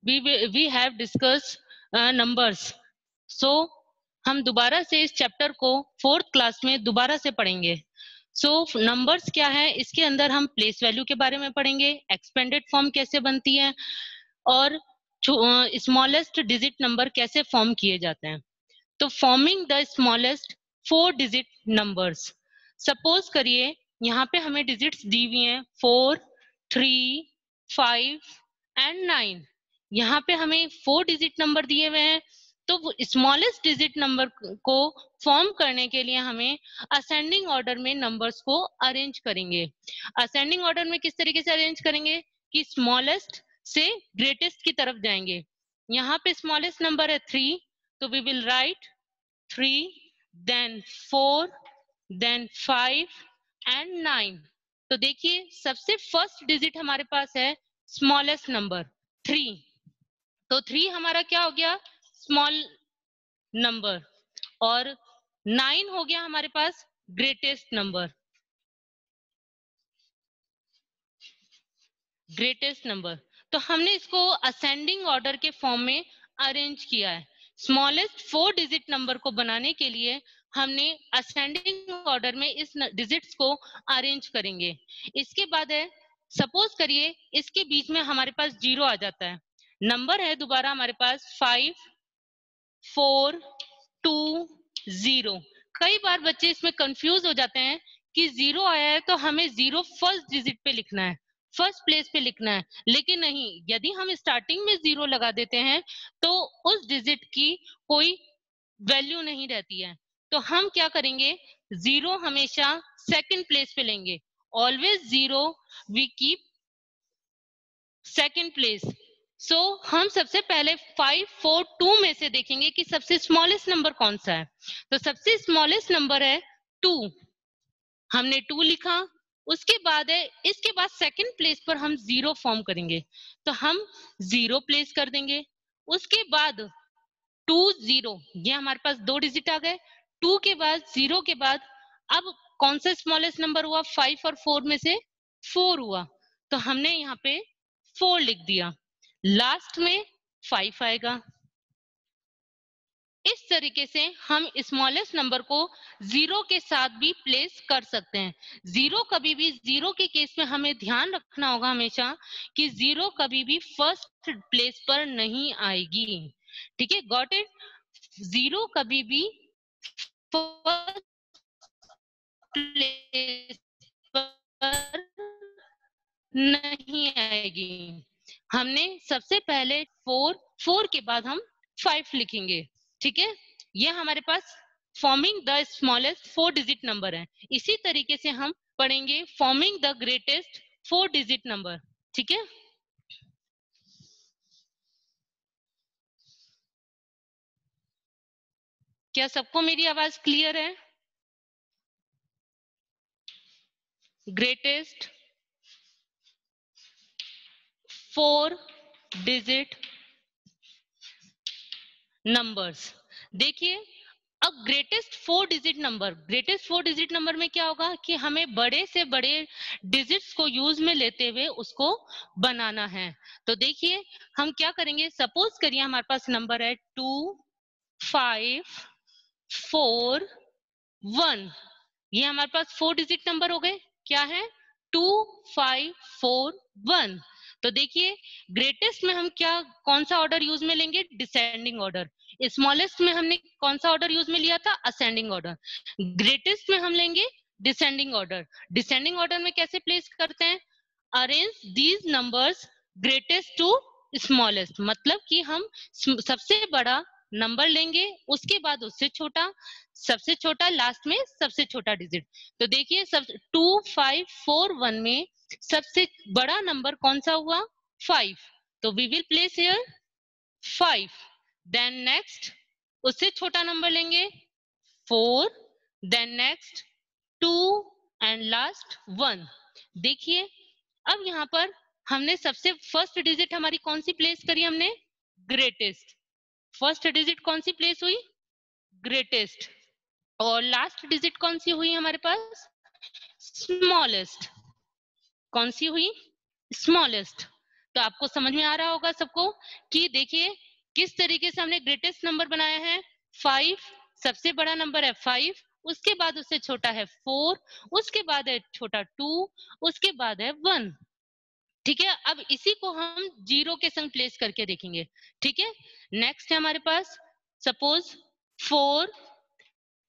we have discussed numbers. So हम दोबारा से इस चैप्टर को 4th क्लास में दोबारा से पढ़ेंगे. सो नंबर्स क्या है, इसके अंदर हम प्लेस वैल्यू के बारे में पढ़ेंगे, एक्सपेंडेड फॉर्म कैसे बनती है और स्मॉलेस्ट डिजिट नंबर कैसे फॉर्म किए जाते हैं. तो forming the smallest 4 digit numbers. Suppose करिए यहाँ पे हमें डिजिट्स दी हुई हैं 4, 3, 5 एंड 9. यहाँ पे हमें 4 डिजिट नंबर दिए हुए हैं. तो स्मॉलेस्ट डिजिट नंबर को फॉर्म करने के लिए हमें असेंडिंग ऑर्डर में नंबर्स को अरेंज करेंगे. असेंडिंग ऑर्डर में किस तरीके से अरेंज करेंगे कि स्मॉलेस्ट से ग्रेटेस्ट की तरफ जाएंगे. यहाँ पे स्मॉलेस्ट नंबर है 3, तो we will write 3, then 4, then 5 and 9. तो देखिए सबसे फर्स्ट डिजिट हमारे पास है स्मॉलेस्ट नंबर 3. तो 3 हमारा क्या हो गया, स्मॉल नंबर, और 9 हो गया हमारे पास ग्रेटेस्ट नंबर. Greatest number. तो हमने इसको असेंडिंग ऑर्डर के फॉर्म में अरेंज किया है. स्मॉलेस्ट 4 डिजिट नंबर को बनाने के लिए हमने असेंडिंग ऑर्डर में इस डिजिट्स को अरेंज करेंगे. इसके बाद है, सपोज करिए इसके बीच में हमारे पास 0 आ जाता है. नंबर है दोबारा हमारे पास 5, 4, 2, 0. कई बार बच्चे इसमें कंफ्यूज हो जाते हैं कि 0 आया है तो हमें 0 फर्स्ट डिजिट पे लिखना है, फर्स्ट प्लेस पे लिखना है. लेकिन नहीं, यदि हम स्टार्टिंग में 0 लगा देते हैं तो उस डिजिट की कोई वैल्यू नहीं रहती है. तो हम क्या करेंगे, 0 हमेशा सेकंड प्लेस पे लेंगे. Always 0 we keep second place. So हम सबसे पहले 5, 4, 2 में से देखेंगे कि सबसे स्मॉलेस्ट नंबर कौन सा है. तो सबसे स्मॉलेस्ट नंबर है 2. हमने 2 लिखा. उसके बाद है, इसके बाद सेकंड प्लेस पर हम 0 फॉर्म करेंगे, तो हम 0 प्लेस कर देंगे. उसके बाद 2, 0, ये हमारे पास 2 डिजिट आ गए. 2 के बाद 0 के बाद अब कौन सा स्मॉलेस्ट नंबर हुआ, 5 और 4 में से 4 हुआ, तो हमने यहाँ पे 4 लिख दिया. लास्ट में 5 आएगा. इस तरीके से हम स्मॉलेस्ट नंबर को 0 के साथ भी प्लेस कर सकते हैं. 0 कभी भी, 0 के केस में हमें ध्यान रखना होगा हमेशा कि 0 कभी भी फर्स्ट प्लेस पर नहीं आएगी. ठीक है, गॉट इट. 0 कभी भी फर्स्ट प्लेस पर नहीं आएगी. हमने सबसे पहले 4 के बाद हम 5 लिखेंगे. ठीक है, ये हमारे पास forming the smallest 4 digit number है. इसी तरीके से हम पढ़ेंगे forming the greatest 4 digit number. ठीक है, क्या सबको मेरी आवाज क्लियर है? Greatest 4 digit numbers. देखिए अब greatest 4 digit number, greatest 4 digit number में क्या होगा कि हमें बड़े से बड़े डिजिट्स को यूज में लेते हुए उसको बनाना है. तो देखिए हम क्या करेंगे, सपोज करिए हमारे पास नंबर है 2, 5, 4, 1. ये हमारे पास 4 डिजिट नंबर हो गए. क्या है, 2, 5, 4, 1. तो देखिए ग्रेटेस्ट में हम क्या, कौन सा ऑर्डर यूज में लेंगे, डिसेंडिंग ऑर्डर. स्मॉलेस्ट में हमने कौन सा ऑर्डर यूज में लिया था, असेंडिंग ऑर्डर. ग्रेटेस्ट में हम लेंगे डिसेंडिंग ऑर्डर. डिसेंडिंग ऑर्डर में कैसे प्लेस करते हैं, arrange these numbers greatest to smallest. मतलब कि हम सबसे बड़ा नंबर लेंगे, उसके बाद उससे छोटा, सबसे छोटा, लास्ट में सबसे छोटा डिजिट. तो देखिए सब 2, 5, 4, 1 में सबसे बड़ा नंबर कौन सा हुआ, 5. तो we will place here 5. Then next उससे छोटा नंबर लेंगे 4, देन नेक्स्ट 2 एंड लास्ट 1. देखिए अब यहाँ पर हमने सबसे फर्स्ट डिजिट हमारी कौन सी प्लेस करी, हमने ग्रेटेस्ट. फर्स्ट डिजिट कौन सी प्लेस हुई, ग्रेटेस्ट. और लास्ट डिजिट कौन सी हुई हमारे पास, स्मॉलेस्ट. कौन सी हुई, स्मॉलेस्ट. तो आपको समझ में आ रहा होगा सबको कि देखिए किस तरीके से हमने ग्रेटेस्ट नंबर बनाया है। 5 सबसे बड़ा नंबर है 5, उसके बाद उससे छोटा है 4, उसके बाद है छोटा 2, उसके बाद है 1। ठीक है, अब इसी को हम जीरो के संग प्लेस करके देखेंगे। ठीक है, नेक्स्ट है हमारे पास सपोज 4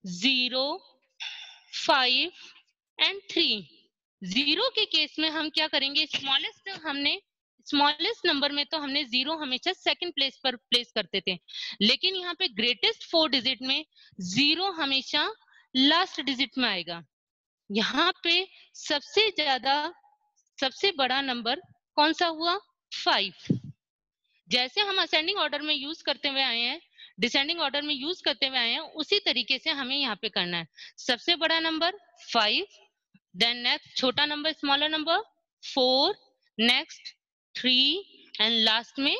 0 5 एंड 3। जीरो के केस में हम क्या करेंगे, स्मॉलेस्ट नंबर में तो हमने जीरो हमेशा सेकंड प्लेस पर प्लेस करते थे, लेकिन यहाँ पे ग्रेटेस्ट 4 डिजिट में जीरो हमेशा लास्ट डिजिट में आएगा। यहाँ पे सबसे बड़ा नंबर कौन सा हुआ, 5। जैसे हम असेंडिंग ऑर्डर में यूज करते हुए आए हैं, डिसेंडिंग ऑर्डर में यूज करते हुए आए हैं, उसी तरीके से हमें यहाँ पे करना है। सबसे बड़ा नंबर 5, देन नेक्स्ट छोटा number smaller number 4, next 3 and last में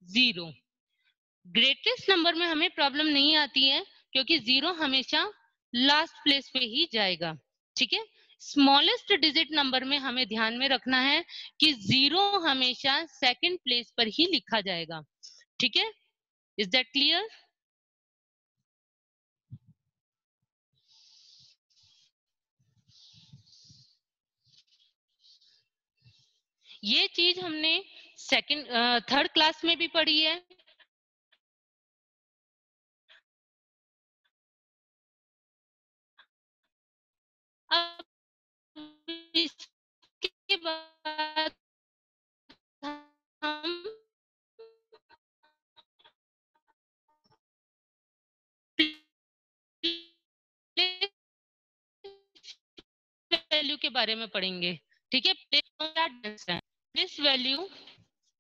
0। ग्रेटेस्ट नंबर में हमें प्रॉब्लम नहीं आती है क्योंकि जीरो हमेशा लास्ट प्लेस पे ही जाएगा। ठीक है, स्मॉलेस्ट डिजिट नंबर में हमें ध्यान में रखना है कि जीरो हमेशा सेकंड प्लेस पर ही लिखा जाएगा। ठीक है, इज दैट क्लियर? ये चीज हमने थर्ड क्लास में भी पढ़ी है। अब इसके बाद हम वैल्यू के बारे में पढ़ेंगे। ठीक है, प्लेस वैल्यू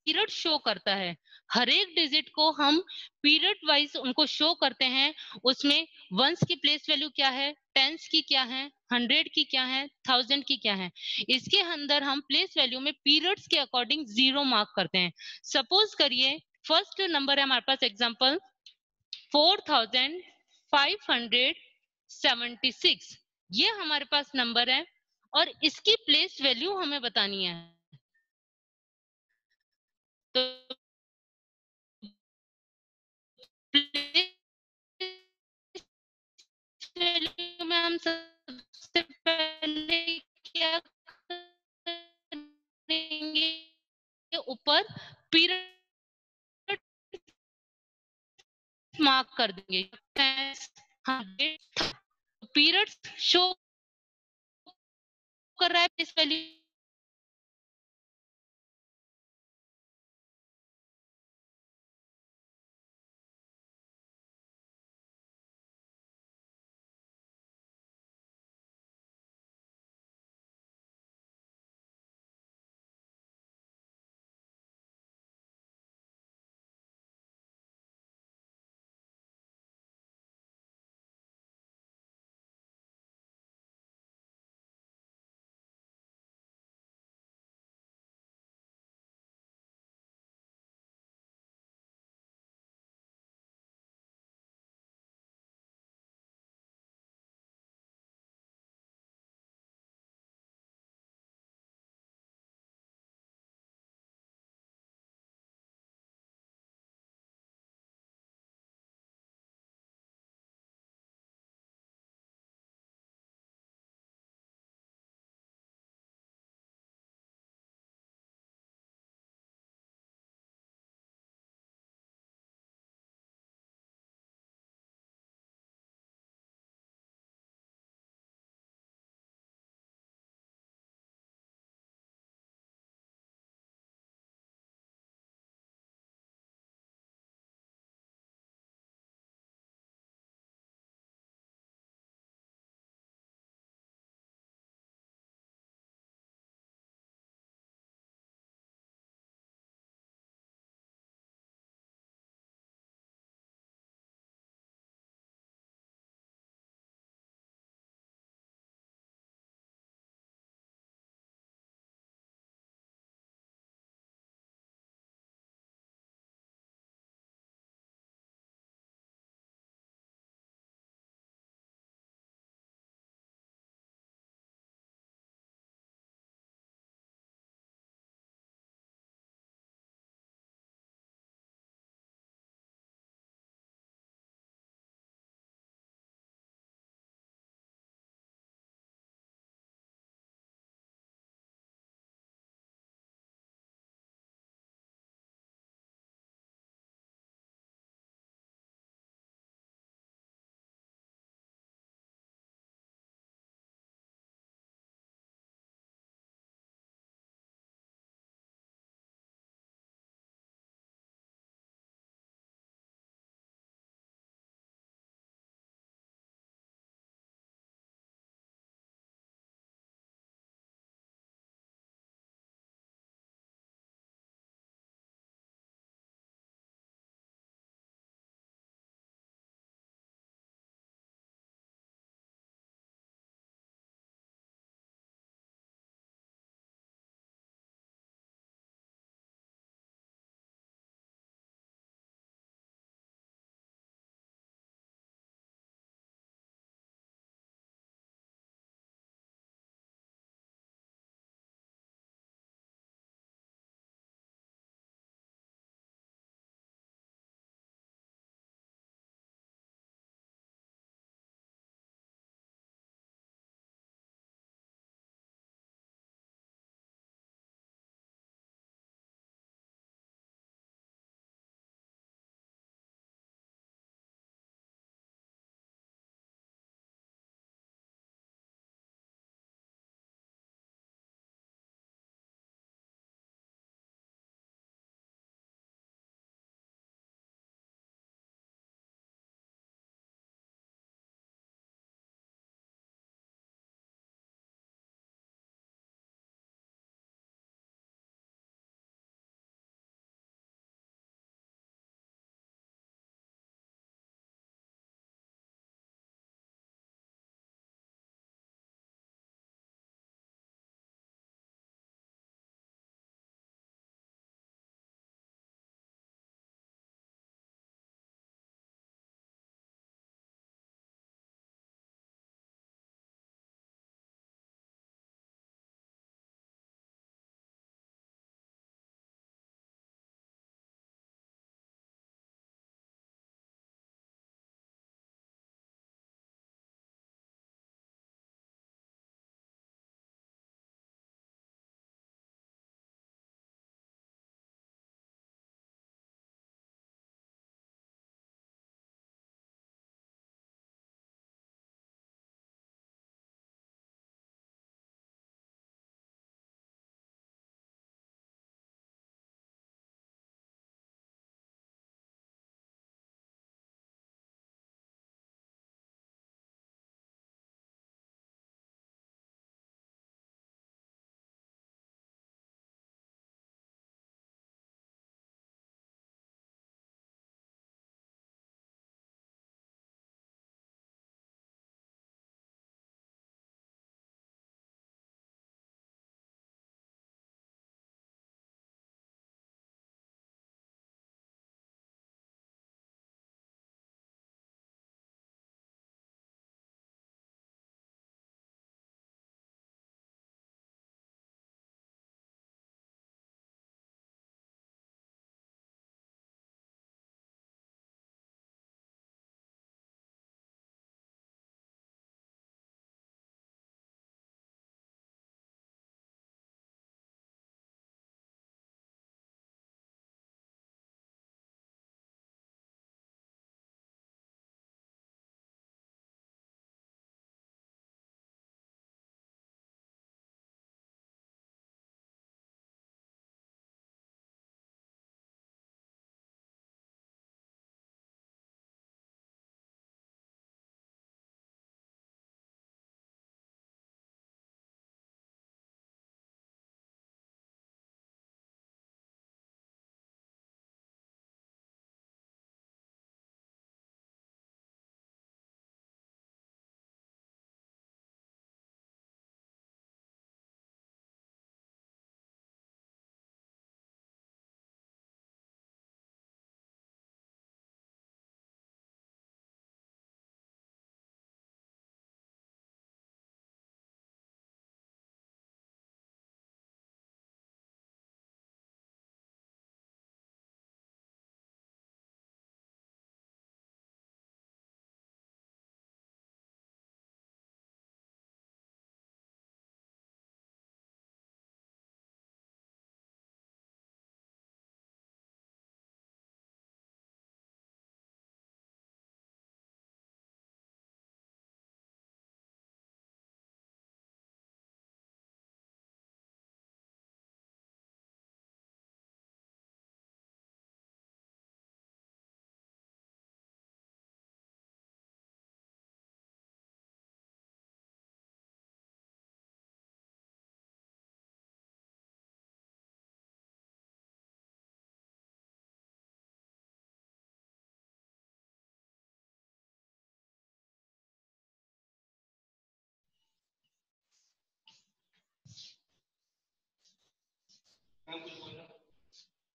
पीरियड शो करता है। हर एक डिजिट को हम पीरियड वाइज उनको शो करते हैं। उसमें वंस की प्लेस वैल्यू क्या है, टेंस की क्या है, 100 की क्या है, 1000 की क्या है। इसके अंदर हम प्लेस वैल्यू में पीरियड्स के अकॉर्डिंग जीरो मार्क करते हैं। सपोज करिए फर्स्ट नंबर है हमारे पास एग्जांपल 4576, ये हमारे पास नंबर है और इसकी प्लेस वैल्यू हमें बतानी है। तो वैल्यू में हम सबसे पहले क्या करेंगे, ऊपर पीरियड मार्क कर देंगे। पीरियड शो कर रहा है इस वैल्यू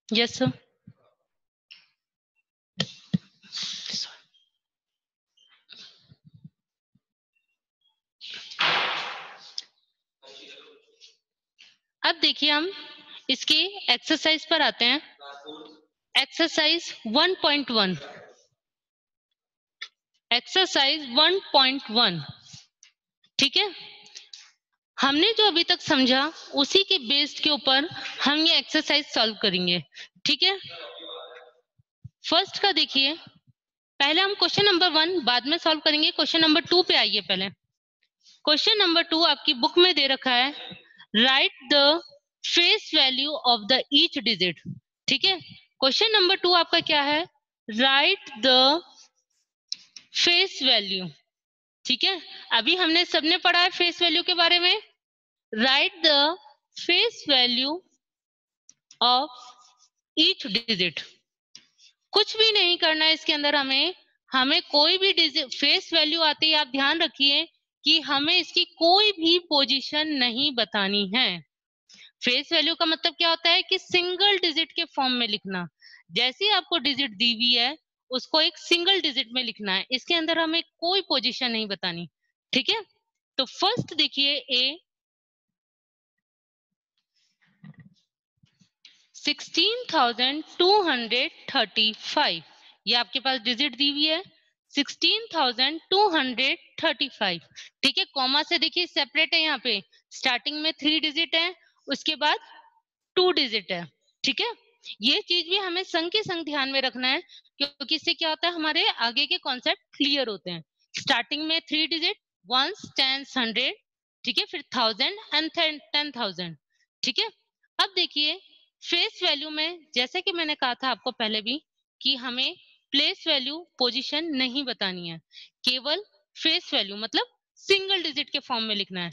यस सर। अब देखिए हम इसके एक्सरसाइज पर आते हैं। एक्सरसाइज 1.1, एक्सरसाइज 1.1, ठीक है। हमने जो अभी तक समझा उसी के बेस्ड के ऊपर हम ये एक्सरसाइज सॉल्व करेंगे, ठीक है। फर्स्ट का देखिए, पहले हम क्वेश्चन नंबर 1 बाद में सॉल्व करेंगे। क्वेश्चन नंबर 2 पे आइए पहले। क्वेश्चन नंबर 2 आपकी बुक में दे रखा है, right the face value of the each digit, ठीक है। क्वेश्चन नंबर 2 आपका क्या है, राइट द फेस वैल्यू, ठीक है। अभी हमने सबने पढ़ा है फेस वैल्यू के बारे में। Right the face value of each digit. कुछ भी नहीं करना है इसके अंदर, हमें कोई भी फेस वैल्यू आती है, आप ध्यान रखिए कि हमें इसकी कोई भी पोजीशन नहीं बतानी है। फेस वैल्यू का मतलब क्या होता है कि सिंगल डिजिट के फॉर्म में लिखना। जैसे ही आपको डिजिट दी हुई है उसको एक सिंगल डिजिट में लिखना है, इसके अंदर हमें कोई पोजीशन नहीं बतानी, ठीक है। तो फर्स्ट देखिए ए 16,235, ये आपके पास डिजिट दी हुई है 16,235, ठीक है। कॉमा से देखिए सेपरेट है, यहाँ पे स्टार्टिंग में 3 डिजिट है, उसके बाद 2 डिजिट है, ठीक है। ये चीज भी हमें संग के संग ध्यान में रखना है, क्योंकि इससे क्या होता है हमारे आगे के कॉन्सेप्ट क्लियर होते हैं। स्टार्टिंग में 3 डिजिट, वंस, टेंस, 100, ठीक है, फिर 1000 एंड 10,000, ठीक है। अब देखिए फेस वैल्यू में, जैसे कि मैंने कहा था आपको पहले भी, कि हमें प्लेस वैल्यू पोजीशन नहीं बतानी है, केवल फेस वैल्यू मतलब सिंगल डिजिट के फॉर्म में लिखना है,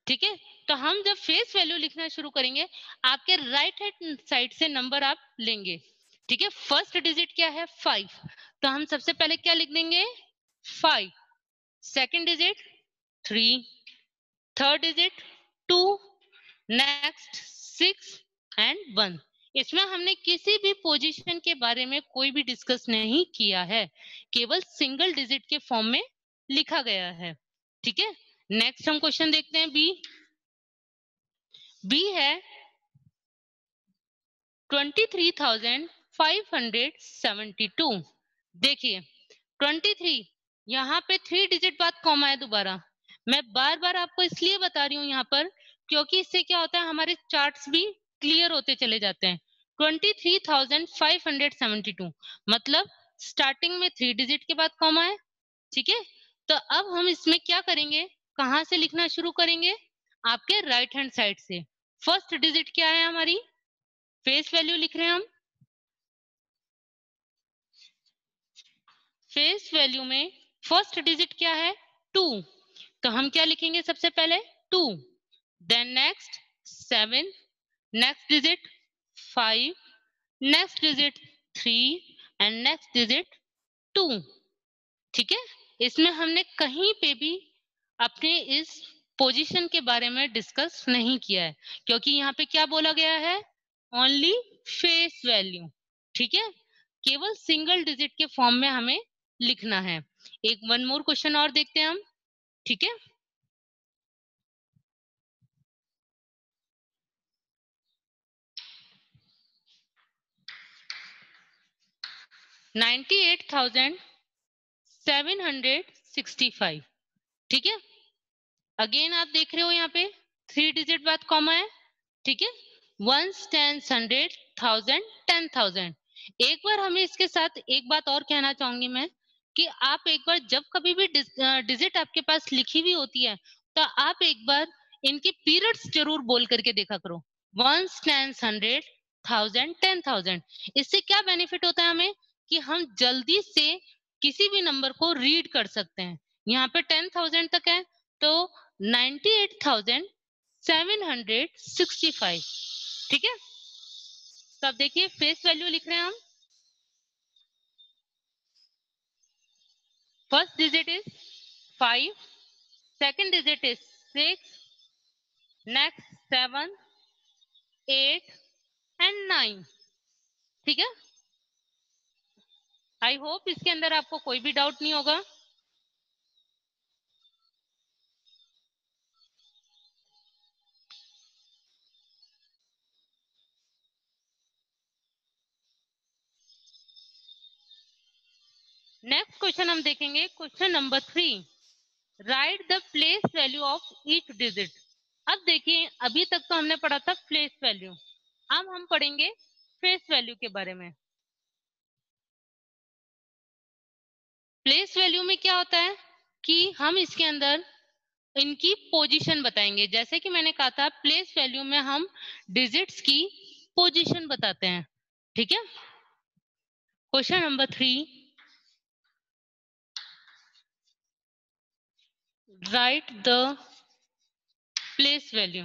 ठीक है। तो हम जब फेस वैल्यू लिखना शुरू करेंगे, आपके राइट हैंड साइड से नंबर आप लेंगे, ठीक है। फर्स्ट डिजिट क्या है 5, तो हम सबसे पहले क्या लिख देंगे 5, second digit 3, third digit 2, next 6 and 1। इसमें हमने किसी भी पोजीशन के बारे में कोई भी डिस्कस नहीं किया है, केवल सिंगल डिजिट के फॉर्म में लिखा गया है, ठीक है। नेक्स्ट हम क्वेश्चन देखते हैं बी। बी है 23,572। देखिए 23, यहाँ पे 3 डिजिट बाद कॉमा है दोबारा। मैं बार बार आपको इसलिए बता रही हूँ यहाँ पर, क्योंकि इससे क्या होता है हमारे चार्ट्स भी क्लियर होते चले जाते हैं। 23,572 मतलब स्टार्टिंग में 3 डिजिट के बाद कॉमा है, ठीक है। तो अब हम इसमें क्या करेंगे, कहाँ से लिखना शुरू करेंगे, आपके राइट हैंड साइड से। फर्स्ट डिजिट क्या है हमारी, फेस वैल्यू लिख रहे हैं हम। फेस वैल्यू में फर्स्ट डिजिट क्या है 2, तो हम क्या लिखेंगे सबसे पहले 2, then next 7, next digit 5, next digit 3 and next digit 2, ठीक है। इसमें हमने कहीं पे भी अपने इस पोजीशन के बारे में डिस्कस नहीं किया है, क्योंकि यहाँ पे क्या बोला गया है, ओनली फेस वैल्यू, ठीक है। केवल सिंगल डिजिट के फॉर्म में हमें लिखना है। एक वन मोर क्वेश्चन और देखते हैं हम, ठीक है। $98,765, ठीक है। अगेन आप देख रहे हो यहाँ पे 3 डिजिट बाद कॉमा है, ठीक है। Ones, tens, 100, 1000, 10,000। एक बार हमें इसके साथ एक बात और कहना चाहूंगी मैं, कि आप एक बार जब कभी भी डिजिट आपके पास लिखी हुई होती है, तो आप एक बार इनके पीरियड्स जरूर बोल करके देखा करो। Ones, tens, 100, 1000, 10,000। इससे क्या बेनिफिट होता है हमें, कि हम जल्दी से किसी भी नंबर को रीड कर सकते हैं। यहाँ पे 10,000 तक है, तो 98,765, ठीक है। तो अब देखिए फेस वैल्यू लिख रहे हैं हम। First digit is 5, second digit is 6, next 7, 8 and 9। ठीक है, आई होप इसके अंदर आपको कोई भी डाउट नहीं होगा। नेक्स्ट क्वेश्चन हम देखेंगे, question number 3, right the place value of each digit. अब देखिए, अभी तक तो हमने पढ़ा था प्लेस वैल्यू, अब हम पढ़ेंगे फेस वैल्यू के बारे में। प्लेस वैल्यू में क्या होता है कि हम इसके अंदर इनकी पोजीशन बताएंगे। जैसे कि मैंने कहा था, प्लेस वैल्यू में हम डिजिट्स की पोजीशन बताते हैं। ठीक है, question number 3, right the place value.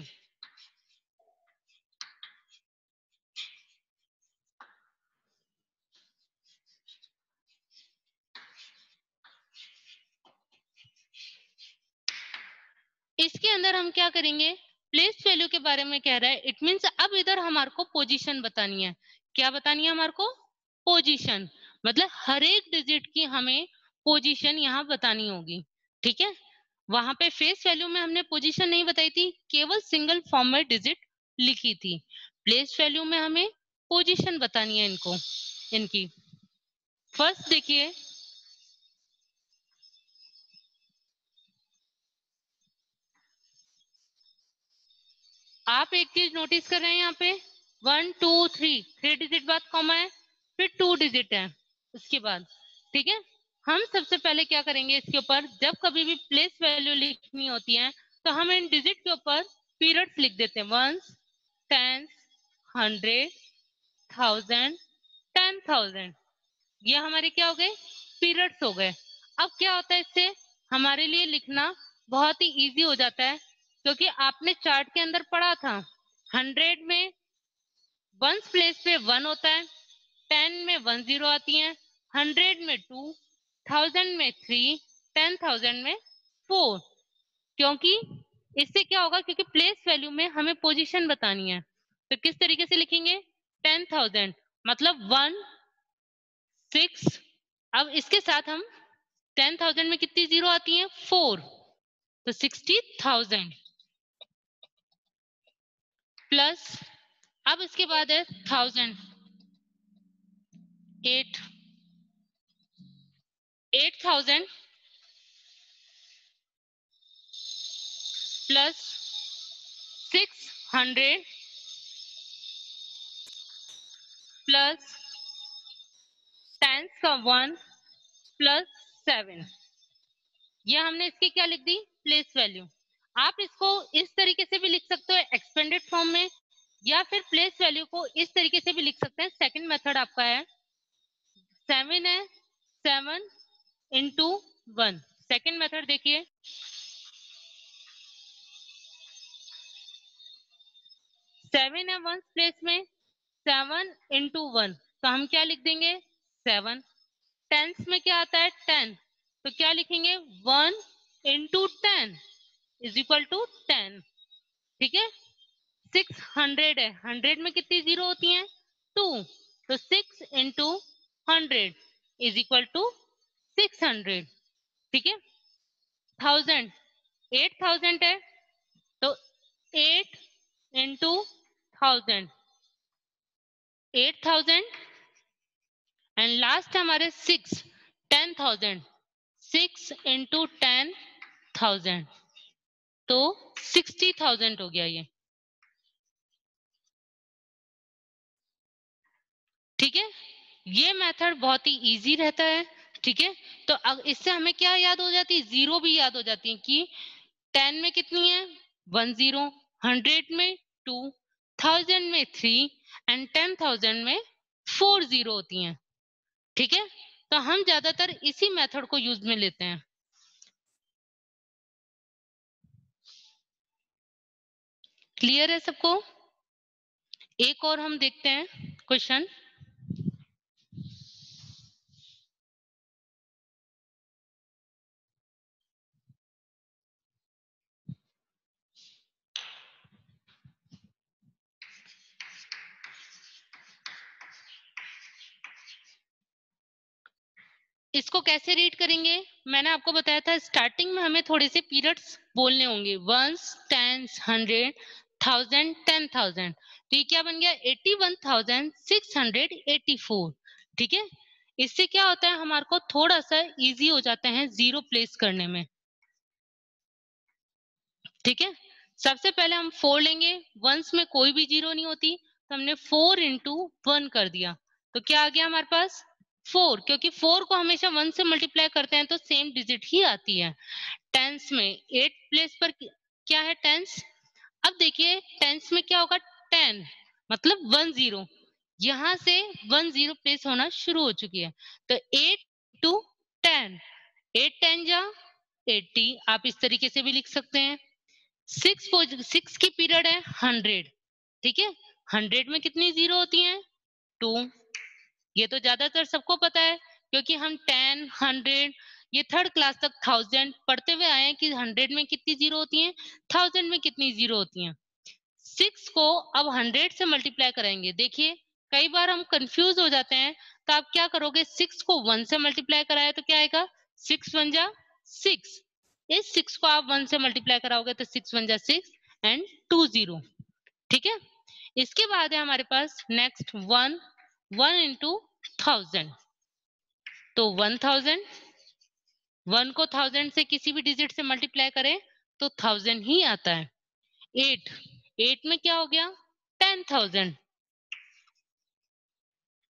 इसके अंदर हम क्या करेंगे, प्लेस वैल्यू के बारे में कह रहा है, इट मींस अब इधर हमारे को पोजीशन बतानी है। क्या बतानी है हमारे को? पोजीशन, मतलब हर एक डिजिट की हमें पोजीशन यहाँ बतानी होगी। ठीक है, वहां पे फेस वैल्यू में हमने पोजीशन नहीं बताई थी, केवल सिंगल फॉर्म में डिजिट लिखी थी। प्लेस वैल्यू में हमें पोजीशन बतानी है इनको, इनकी। फर्स्ट देखिए, आप एक चीज नोटिस कर रहे हैं, यहाँ पे 1 2 3 डिजिट बाद कॉमा है, फिर 2 डिजिट है उसके बाद। ठीक है, हम सबसे पहले क्या करेंगे, इसके ऊपर जब कभी भी प्लेस वैल्यू लिखनी होती है तो हम इन डिजिट के ऊपर पीरियड्स लिख देते हैं, 1s, 10s, 100, 1000, 10,000। ये हमारे क्या हो गए, पीरियड्स हो गए। अब क्या होता है, इससे हमारे लिए लिखना बहुत ही इजी हो जाता है, क्योंकि आपने चार्ट के अंदर पढ़ा था 100 में वंस प्लेस पे 1 होता है, 10 में 1 0 आती है, 100 में 2, 1000 में 3, 10,000 में 4। क्योंकि इससे क्या होगा, क्योंकि प्लेस वैल्यू में हमें पोजीशन बतानी है, तो किस तरीके से लिखेंगे, 10,000 मतलब 1 6। अब इसके साथ हम 10,000 में कितनी जीरो आती है, 4, तो 60,000 प्लस, अब इसके बाद है 1000, 8,000 प्लस 600 प्लस टेंस का 1 प्लस 7। ये हमने इसकी क्या लिख दी, प्लेस वैल्यू। आप इसको इस तरीके से भी लिख सकते हो एक्सपेंडेड फॉर्म में, या फिर प्लेस वैल्यू को इस तरीके से भी लिख सकते हैं। सेकंड मेथड आपका है 7 है, 7 इंटू 1। सेकेंड मेथड देखिए, 7 है वन प्लेस में, 7 इंटू 1, तो हम क्या लिख देंगे, 7। टेंस में क्या आता है, 10, तो क्या लिखेंगे, 1 इंटू 10 इज इक्वल टू 10। ठीक है, 600 है, 100 में कितनी जीरो होती हैं, 2, तो 6 इंटू 100 इज इक्वल टू 600। ठीक है, 1000, 8,000 है, तो 8 इंटू 1000, 8,000 एंड लास्ट हमारे 6, 10,000, 6 इंटू 10,000, तो 60,000 हो गया ये। ठीक है, ये मेथड बहुत ही इजी रहता है। ठीक है, तो अब इससे हमें क्या याद हो जाती है, जीरो भी याद हो जाती है कि 10 में कितनी है, 1 0, 100 में 2, 1000 में 3 एंड 10,000 में 4 जीरो होती हैं। ठीक है, तो हम ज्यादातर इसी मेथड को यूज में लेते हैं। क्लियर है सबको? एक और हम देखते हैं क्वेश्चन। इसको कैसे रीड करेंगे? मैंने आपको बताया था स्टार्टिंग में हमें थोड़े से पीरियड्स बोलने होंगे, वंस, टेंस, 100, 1000, 10,000। तो ये क्या बन गया? 81,684। ठीक है, इससे क्या होता है, हमारे को थोड़ा सा इजी हो जाता है जीरो प्लेस करने में। ठीक है, सबसे पहले हम 4 लेंगे, वंस में कोई भी जीरो नहीं होती, तो हमने 4 इंटू 1 कर दिया, तो क्या आ गया हमारे पास? 4, क्योंकि 4 को हमेशा 1 से मल्टीप्लाई करते हैं तो सेम डिजिट ही आती है। टेंस में 8 प्लेस पर क्या है? टेंस। अब देखिए टेंस में क्या होगा? 10 मतलब 10, यहां से 10 प्लेस होना शुरू हो चुकी है, तो 8 टू 10, 8 10 जा 80, आप इस तरीके से भी लिख सकते हैं। 6 की पीरियड है 100, ठीक है, 100 में कितनी जीरो होती हैं? 2। ये तो ज्यादातर सबको पता है, क्योंकि हम 10, 100, ये थर्ड क्लास तक 1000 पढ़ते हुए आए हैं कि 100 में कितनी जीरो होती हैं, 1000 में कितनी जीरो होती हैं। 6 को अब 100 से मल्टीप्लाई कराएंगे। देखिए कई बार हम कंफ्यूज हो जाते हैं, तो आप क्या करोगे? 6 को 1 से मल्टीप्लाई कराए तो क्या आएगा? 6 1 जा 6। इस 6 को आप 1 से मल्टीप्लाई कराओगे तो 6 1 जा 6 एंड 2 0। ठीक है, इसके बाद है हमारे पास नेक्स्ट 1, 1 इंटू 1000, तो 1000, 1 को 1000 से किसी भी डिजिट से मल्टीप्लाई करें तो 1000 ही आता है। 8, 8 में क्या हो गया? 10,000,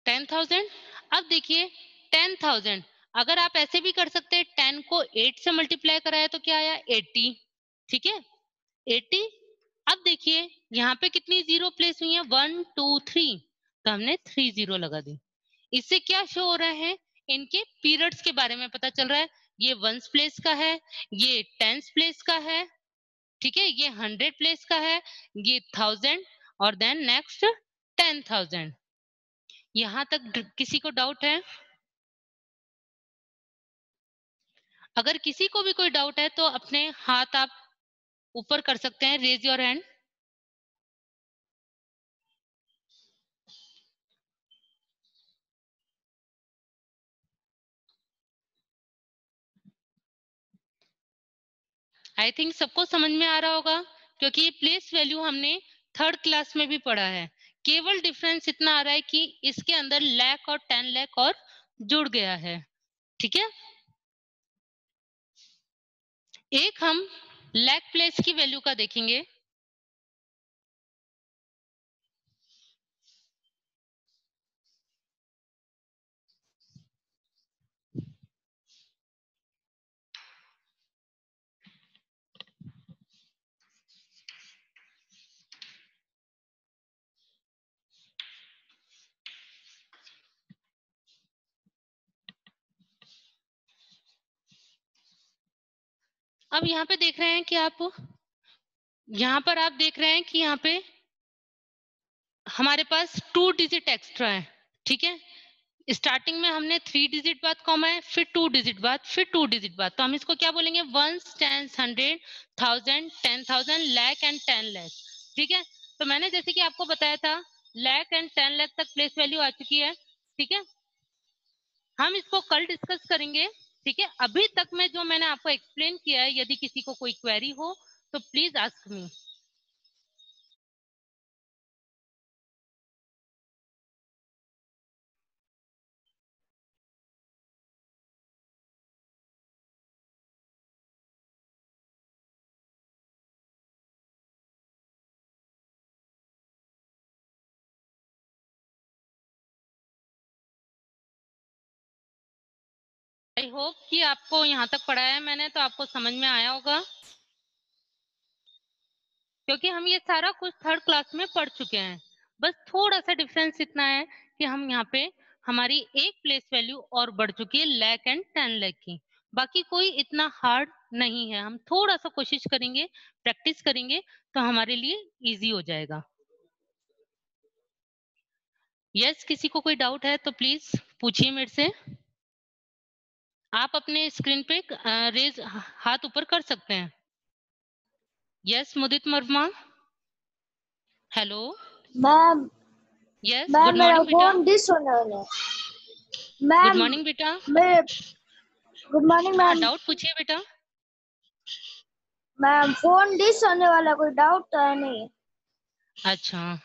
10,000। अब देखिए 10,000 अगर आप ऐसे भी कर सकते हैं, 10 को 8 से मल्टीप्लाई कराया तो क्या आया? 80। ठीक है, 80। अब देखिए यहाँ पे कितनी जीरो प्लेस हुई है? 1 2 3, तो हमने 3 जीरो लगा दी। इससे क्या शो हो रहा है? इनके पीरियड्स के बारे में पता चल रहा है। ये वंस प्लेस का है, ये टेंस प्लेस का है, ठीक है, ये 100 प्लेस का है, ये 1000, और देन नेक्स्ट 10,000। यहां तक किसी को डाउट है? अगर किसी को भी कोई डाउट है तो अपने हाथ आप ऊपर कर सकते हैं, raise your hand. I think सबको समझ में आ रहा होगा, क्योंकि ये प्लेस वैल्यू हमने थर्ड क्लास में भी पढ़ा है। केवल डिफरेंस इतना आ रहा है कि इसके अंदर लैक और 10 लैक और जुड़ गया है। ठीक है, एक हम लैक प्लेस की वैल्यू का देखेंगे। अब यहाँ पे देख रहे हैं कि यहाँ पर आप देख रहे हैं कि यहाँ पे हमारे पास 2 डिजिट एक्स्ट्रा है। ठीक है, स्टार्टिंग में हमने 3 डिजिट बाद कॉमा है, फिर 2 डिजिट बाद, फिर 2 डिजिट बाद, तो हम इसको क्या बोलेंगे? Ones, tens, 100, 1000, 10,000, lakh and 10 lakh. ठीक है, तो मैंने जैसे कि आपको बताया था लैक एंड 10 लैक तक प्लेस वैल्यू आ चुकी है। ठीक है, हम इसको कल डिस्कस करेंगे। ठीक है, अभी तक में जो मैंने आपको एक्सप्लेन किया है, यदि किसी को कोई क्वेरी हो तो please ask me. I hope कि आपको यहाँ तक पढ़ाया है मैंने तो आपको समझ में आया होगा, क्योंकि हम ये सारा कुछ थर्ड क्लास में पढ़ चुके हैं। बस थोड़ा सा डिफरेंस इतना है कि हम यहाँ पे हमारी एक प्लेस वैल्यू और बढ़ चुकी है लैक एंड 10 लैक की। बाकी कोई इतना हार्ड नहीं है, हम थोड़ा सा कोशिश करेंगे, प्रैक्टिस करेंगे तो हमारे लिए इजी हो जाएगा। यस, किसी को कोई डाउट है तो प्लीज पूछिए मेरे से। आप अपने स्क्रीन पे रेज हाथ ऊपर कर सकते हैं। Yes, Mudit Verma. Hello. Ma'am, yes, ma'am good मेरा मॉर्निंग बेटा। फोन डिस होने वाला है। गुड मैम मॉर्निंग बेटा। मैं गुड मॉर्निंग हाँ, मैम। डाउट पूछिए बेटा। मैम फोन डिस होने वाला, कोई डाउट तो है नहीं? अच्छा,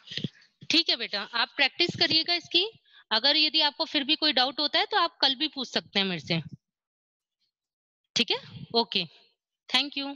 ठीक है बेटा, आप प्रैक्टिस करिएगा इसकी। अगर यदि आपको फिर भी कोई डाउट होता है तो आप कल भी पूछ सकते हैं मेरे से। ठीक है, ओके, थैंक यू।